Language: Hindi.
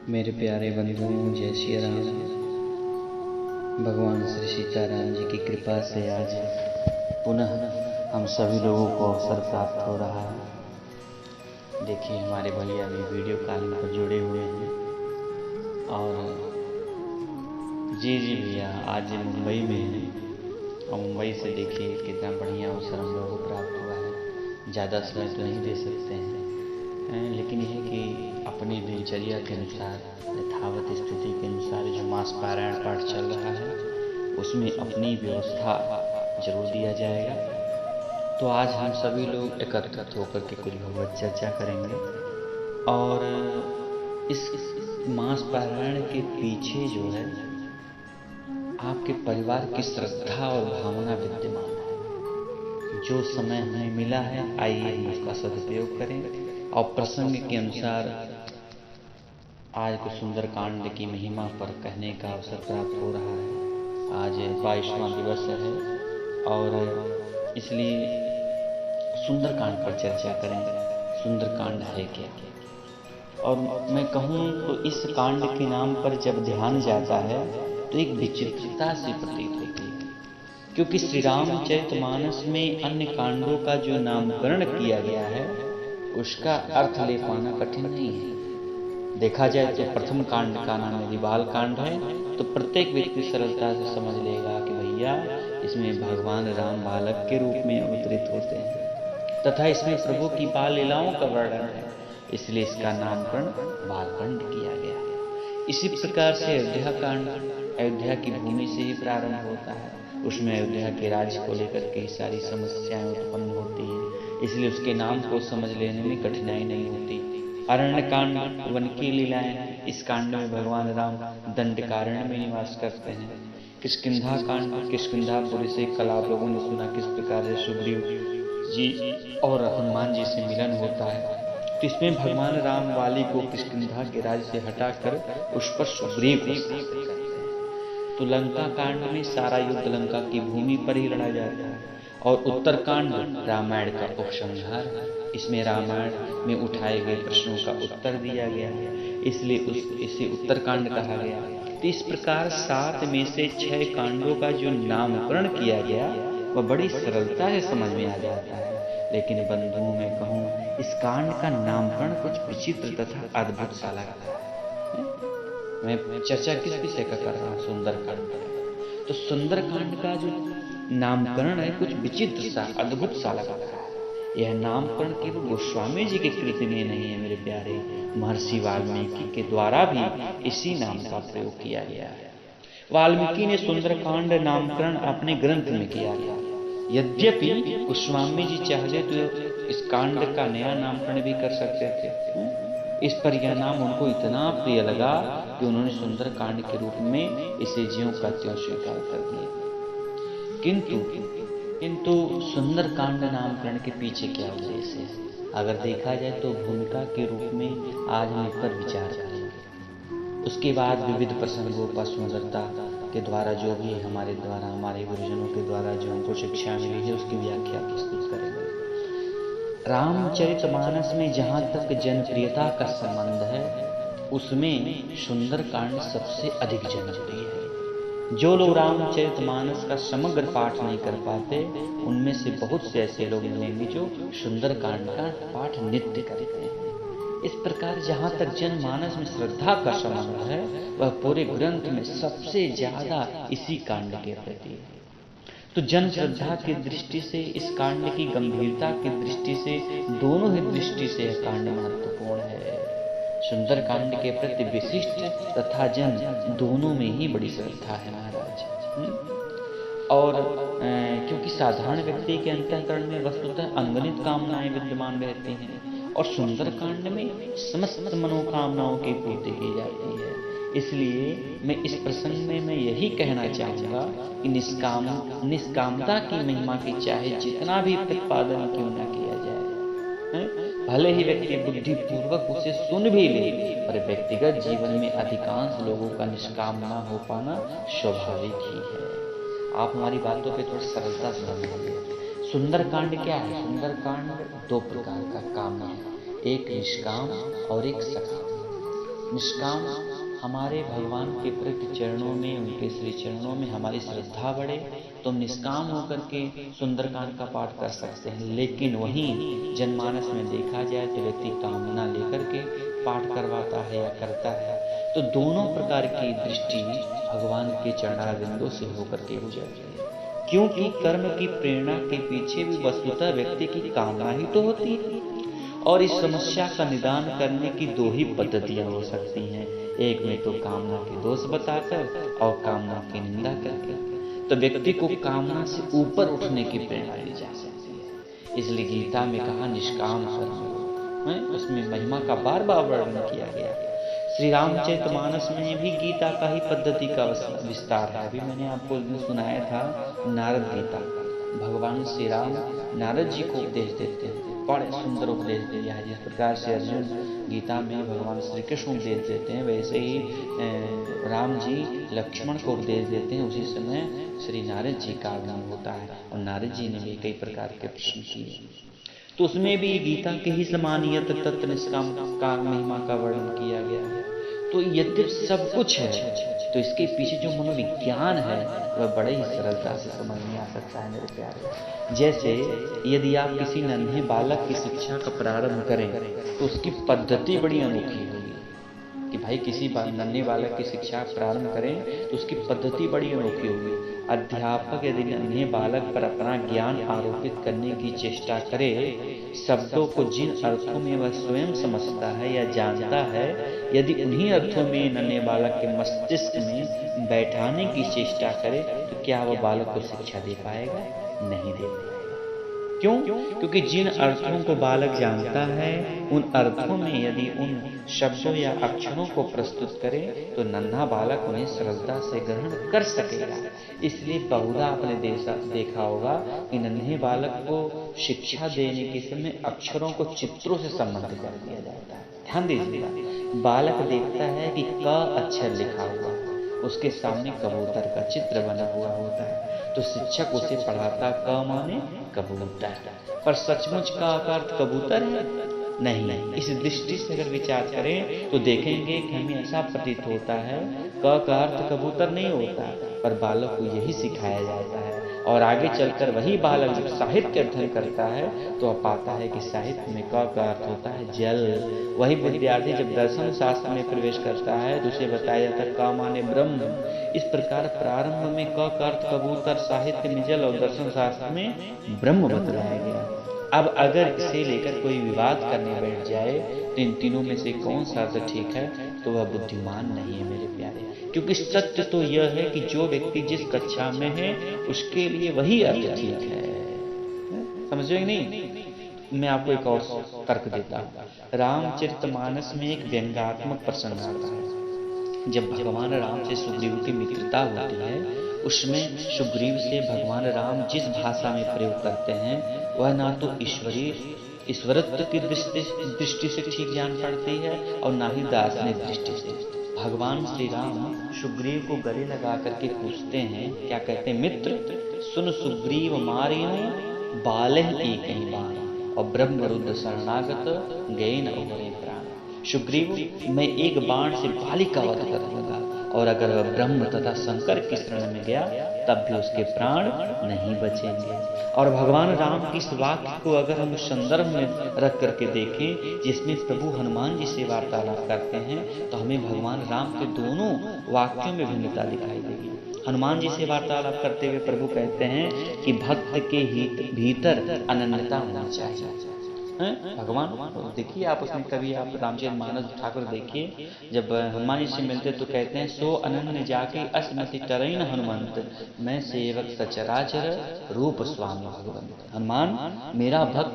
मेरे प्यारे बंधुओं, जय श्री राम। भगवान श्री सीताराम जी की कृपा से आज पुनः हम सभी लोगों को अवसर प्राप्त हो रहा है। देखिए, हमारे भैया भी वीडियो कॉल पर जुड़े हुए हैं। और जी भैया, आज मुंबई में हैं और मुंबई से देखिए कितना बढ़िया अवसर हम लोगों को प्राप्त हुआ है। ज़्यादा समय तो नहीं दे सकते हैं, लेकिन यह कि अपनी दिनचर्या के अनुसार, यथावत स्थिति के अनुसार जो मास पारायण पाठ चल रहा है उसमें अपनी व्यवस्था जरूर दिया जाएगा। तो आज हम सभी लोग एकत्रित होकर के कुछ भगवत चर्चा करेंगे और इस मास पारायण के पीछे जो है आपके परिवार की श्रद्धा और भावना विद्यमान है। जो समय हमें मिला है, आइए हम उसका सदुपयोग करें। और प्रसंग के अनुसार आज को सुंदरकांड की महिमा पर कहने का अवसर प्राप्त हो रहा है। आज 22वां दिवस है और इसलिए सुंदरकांड पर चर्चा करेंगे। सुंदरकांड है क्या? और मैं कहूँ तो इस कांड के नाम पर जब ध्यान जाता है तो एक विचित्रता सी प्रतीत होती है, क्योंकि श्री रामचरितमानस में अन्य कांडों का जो नामकरण किया गया है उसका अर्थ ले पाना कठिन नहीं है। देखा जाए तो प्रथम कांड का नाम यदि बाल कांड है तो प्रत्येक व्यक्ति सरलता से समझ लेगा कि भैया इसमें भगवान राम बालक के रूप में अवतरित होते हैं तथा इसमें प्रभु की बाल लीलाओं का वर्णन है, इसलिए इसका नामकरण बालकांड किया गया है। इसी प्रकार से अयोध्या कांड अयोध्या की भूमि से ही प्रारंभ होता है। उसमें अयोध्या के राज्य को लेकर के सारी समस्याएं उत्पन्न होती है, इसलिए उसके नाम को समझ लेने में कठिनाई नहीं होती। अरण्य कांड, वन की लीलाएं, इस कांड में भगवान राम दंडकारण्य में निवास करते हैं। किष्किंधा कांड, किष्किंधापुरी से कल आप लोगों ने सुना किस प्रकार से सुग्रीव जी और हनुमान जी से मिलन होता है। तो इसमें भगवान राम वाली को किष्किंधा के राज्य से हटाकर उस पर सुग्रीव को स्थापित करते हैं। तो लंका कांड में सारा युद्ध लंका की भूमि पर ही लड़ा जाता है। और उत्तरकांड रामायण का उपसंहार है। इसमें रामायण में उठाए गए प्रश्नों का उत्तर दिया गया है, इसलिए इसे उत्तरकांड कहा गया। तो इस प्रकार 7 में से 6 कांडों का जो नामकरण किया गया वह बड़ी सरलता से समझ में आ जाता है। लेकिन बंधुओं, मैं कहूँ इस कांड का नामकरण कुछ विचित्र तथा अद्भुत सा लगता है। मैं चर्चा किस विषय का कर रहा हूँ? सुंदरकांड का। तो सुंदरकांड का जो नामकरण है कुछ विचित्र सा, अद्भुत सा लगता है। यह नामकरण केवल गोस्वामी जी की कृति में नहीं है मेरे प्यारे, महर्षि वाल्मीकि के द्वारा भी इसी नाम का प्रयोग किया गया है। वाल्मीकि ने सुंदरकांड नामकरण अपने ग्रंथ में किया गया। यद्यपि गोस्वामी जी चाहते तो इस कांड का नया नामकरण भी कर सकते थे, इस पर यह नाम उनको इतना प्रिय लगा कि उन्होंने सुंदरकांड के रूप में इसे ज्यों का त्यों स्वीकार कर दिया। किंतु सुंदरकांड नामकरण के पीछे क्या उद्देश्य है? अगर देखा जाए तो भूमिका के रूप में आज हम इस पर विचार करेंगे। उसके बाद विविध प्रसंगों पर सुंदरता के द्वारा जो भी हमारे गुरुजनों के द्वारा जो हमको शिक्षा मिली है उसकी व्याख्या प्रस्तुत करेंगे। रामचरितमानस में जहाँ तक जनप्रियता का संबंध है उसमें सुंदरकांड सबसे अधिक जनप्रिय है। जो लोग रामचरितमानस का समग्र पाठ नहीं कर पाते उनमें से बहुत से ऐसे लोग मिलेंगे जो सुंदरकांड का पाठ नित्य करते हैं। इस प्रकार जहाँ तक जनमानस में श्रद्धा का संबंध है वह पूरे ग्रंथ में सबसे ज्यादा इसी कांड के प्रति है। तो जन श्रद्धा की दृष्टि से, इस कांड की गंभीरता की दृष्टि से, दोनों ही दृष्टि से यह कांड महत्वपूर्ण है। सुंदरकांड के प्रति विशिष्ट तथा जन दोनों में ही बड़ी श्रद्धा है महाराज। और क्योंकि साधारण व्यक्ति के अंतःकरण में वस्तुतः अनगणित कामनाएं विद्यमान रहती हैं और सुंदरकांड में समस्त मनोकामनाओं की पूर्ति की जाती है। इसलिए मैं इस प्रसंग में मैं यही कहना चाहूंगा कि निष्कामता की महिमा की चाहे जितना भी प्रतिपादन क्यों न किया जाए, भले ही व्यक्ति बुद्धिपूर्वक उसे सुन भी ले, पर व्यक्तिगत जीवन में अधिकांश लोगों का निष्काम न हो पाना स्वाभाविक ही है। आप हमारी बातों पे थोड़ी सरलता से समझिए। सुंदरकांड क्या है? सुंदरकांड 2 प्रकार का काम है, एक निष्काम और एक सकाम। निष्काम हमारे भगवान के प्रति चरणों में, उनके श्री चरणों में हमारी श्रद्धा बढ़े तो हम निष्काम होकर के सुंदरकांड का पाठ कर सकते हैं। लेकिन वहीं जनमानस में देखा जाए तो व्यक्ति कामना लेकर के पाठ करवाता है या करता है, तो दोनों प्रकार की दृष्टि भगवान के चरणारविंदों से होकर के गुजरती है। क्योंकि कर्म की प्रेरणा के पीछे भी वस्तुतः व्यक्ति की कामना ही तो होती है। और इस समस्या का निदान करने की दो ही पद्धतियां हो सकती हैं, एक में तो कामना के दोष बताकर और कामना की निंदा करके। तो व्यक्ति को कामना से ऊपर उठने की प्रेरणा दी जा सकती है। इसलिए गीता में कहा निष्काम कर्म, उसमें महिमा का बार बार वर्णन किया गया। श्री रामचरितमानस में भी गीता का ही पद्धति का विस्तार है। अभी मैंने आपको सुनाया था नारद गीता, भगवान श्री राम नारद जी को उपदेश देते हैं, बड़े सुंदर उपदेश दिया है। जिस प्रकार से अर्जुन गीता में भगवान श्री कृष्ण उपदेश देते हैं, वैसे ही राम जी लक्ष्मण को उपदेश देते हैं। उसी समय श्री नारद जी का आगमन होता है और नारद जी ने भी कई प्रकार के प्रश्न किए। तो उसमें भी गीता के ही समानियत तत्व निष्काम का महिमा का वर्णन किया गया है। तो यद्यपि सब कुछ है, तो इसके पीछे जो मनोविज्ञान है वह बड़े ही सरलता से समझ में आ सकता है मेरे प्यारे। जैसे यदि आप किसी नन्हे बालक की शिक्षा का प्रारंभ करें तो उसकी पद्धति बड़ी अनोखी होगी कि भाई किसी नन्हे बालक की शिक्षा प्रारंभ करें तो उसकी पद्धति बड़ी अनोखी होगी। अध्यापक यदि नन्हे बालक पर अपना ज्ञान आरोपित करने की चेष्टा करे, शब्दों को जिन अर्थों में वह स्वयं समझता है या जानता है, यदि उन्हीं अर्थों में नन्हे बालक के मस्तिष्क में बैठाने की चेष्टा करे तो क्या वह बालक को शिक्षा दे पाएगा? नहीं दे पाएगा। क्यों? क्योंकि जिन अर्थों को बालक जानता है उन अर्थों में यदि उन शब्दों या अक्षरों को प्रस्तुत करे तो नन्हा बालक उन्हें सरलता से ग्रहण कर सकेगा। इसलिए बहुधा आपने देखा होगा कि नन्हे बालक को शिक्षा देने के समय अक्षरों को चित्रों से संबंधित कर दिया जाता है। ध्यान दीजिएगा, बालक देखता है कि क अक्षर लिखा हुआ, उसके सामने कबूतर का चित्र बना हुआ होता है, तो शिक्षक उसे पढ़ाता क माने कबूतर, पर सचमुच का अर्थ कबूतर है? नहीं। इस दृष्टि से अगर विचार करें तो देखेंगे कि हमें ऐसा प्रतीत होता है क का अर्थ कबूतर नहीं होता, पर बालक को यही सिखाया जाता है। और आगे चलकर वही बालक जब साहित्य अध्ययन करता है तो वह पाता है कि साहित्य में क का अर्थ होता है जल। वही विद्यार्थी जब दर्शन शास्त्र में प्रवेश करता है तो उसे बताया जाता है क माने ब्रह्म। इस प्रकार प्रारंभ में क का अर्थ कबूतर, साहित्य में जल और दर्शन शास्त्र में ब्रह्म बतलाया गया। अब अगर इसे लेकर कोई विवाद करने बैठ जाए तो इन तीनों में से कौन सा अर्थ ठीक है, तो वह बुद्धिमान नहीं है मेरे प्यारे। क्योंकि सत्य तो यह है कि जो व्यक्ति जिस कक्षा में है उसके लिए वही अर्थ ठीक है। समझ रहे नहीं? मैं आपको एक और तर्क देता हूँ। रामचरितमानस में एक व्यंग्यात्मक प्रसंग आता है। जब भगवान राम से सुग्रीव की मित्रता होती है, उसमें सुग्रीव से भगवान राम जिस भाषा में प्रयोग करते हैं वह ना तो ईश्वरत्व की दृष्टि से ठीक जान पड़ती है और ना ही दार्शनिक दृष्टि से। भगवान श्री राम सुग्रीव को गले लगा करके पूछते हैं, क्या कहते हैं? मित्र सुन सुग्रीव मारियो बालह एक ही बाण और ब्रह्म रुद्र शरणागत गए न उभरे प्राण। सुग्रीव, मैं एक बाण से बाली का वध कर दूंगा और अगर वह ब्रह्म तथा शंकर की शरण में गया तब भी उसके प्राण नहीं बचेंगे। और भगवान राम की इस वाक्य को अगर हम उस संदर्भ में रख करके देखें जिसमें प्रभु हनुमान जी से वार्तालाप करते हैं, तो हमें भगवान राम के दोनों वाक्यों में भिन्नता दिखाई देगी। हनुमान जी से वार्तालाप करते हुए प्रभु कहते हैं कि भक्त के भीतर अनन्यता होनी चाहिए। भगवान देखिए, आप उसमें कभी आप रामचरितमानस ठाकुर देखिए, जब हनुमान जी से मिलते तो कहते हैं सो अनन्य जाके अस्मति टरैन हनुमंत, मैं सेवक सचराचर रूप स्वामी भगवंत। हनुमान मेरा भक्त